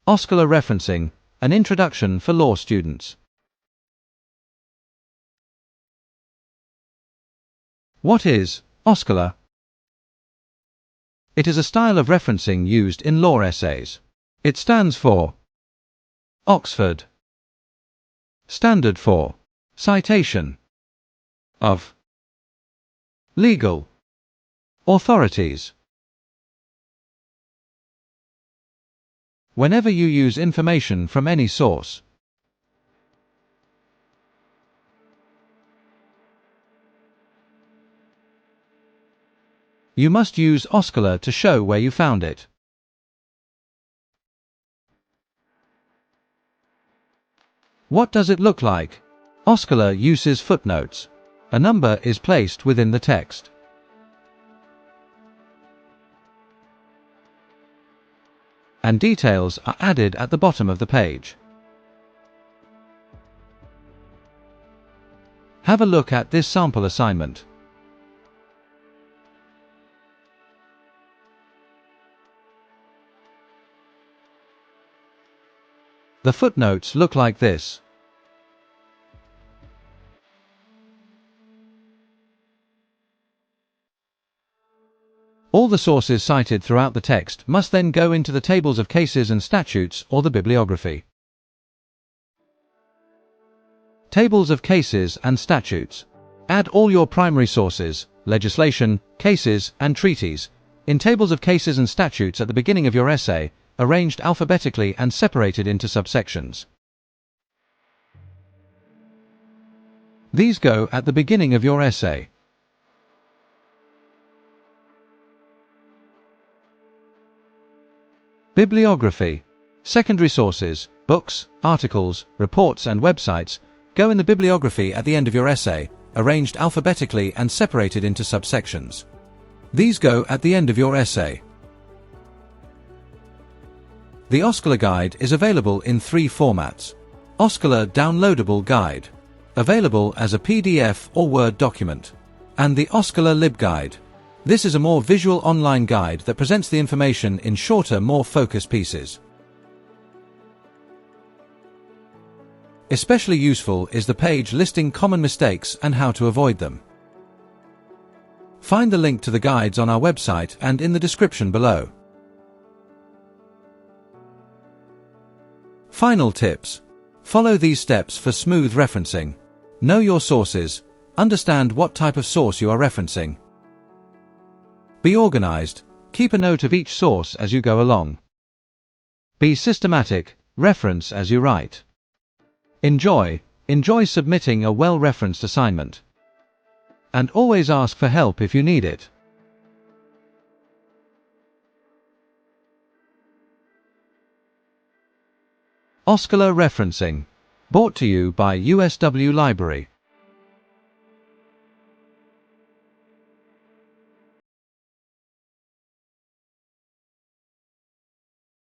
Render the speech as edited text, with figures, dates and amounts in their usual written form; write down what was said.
OSCOLA Referencing, an introduction for law students. What is OSCOLA? It is a style of referencing used in law essays. It stands for Oxford. Standard for citation of legal authorities. Whenever you use information from any source, you must use OSCOLA to show where you found it. What does it look like? OSCOLA uses footnotes. A number is placed within the text. And details are added at the bottom of the page. Have a look at this sample assignment. The footnotes look like this. All the sources cited throughout the text must then go into the tables of cases and statutes or the bibliography. Tables of cases and statutes. Add all your primary sources, legislation, cases, and treaties, in tables of cases and statutes at the beginning of your essay, arranged alphabetically and separated into subsections. These go at the beginning of your essay. Bibliography. Secondary sources, books, articles, reports and websites, go in the bibliography at the end of your essay, arranged alphabetically and separated into subsections. These go at the end of your essay. The OSCOLA Guide is available in 3 formats. OSCOLA Downloadable Guide, available as a PDF or Word document, and the OSCOLA LibGuide. This is a more visual online guide that presents the information in shorter, more focused pieces. Especially useful is the page listing common mistakes and how to avoid them. Find the link to the guides on our website and in the description below. Final tips. Follow these steps for smooth referencing. Know your sources. Understand what type of source you are referencing. Be organized. Keep a note of each source as you go along. Be systematic. Reference as you write. Enjoy submitting a well-referenced assignment. And always ask for help if you need it. OSCOLA Referencing. Brought to you by USW Library.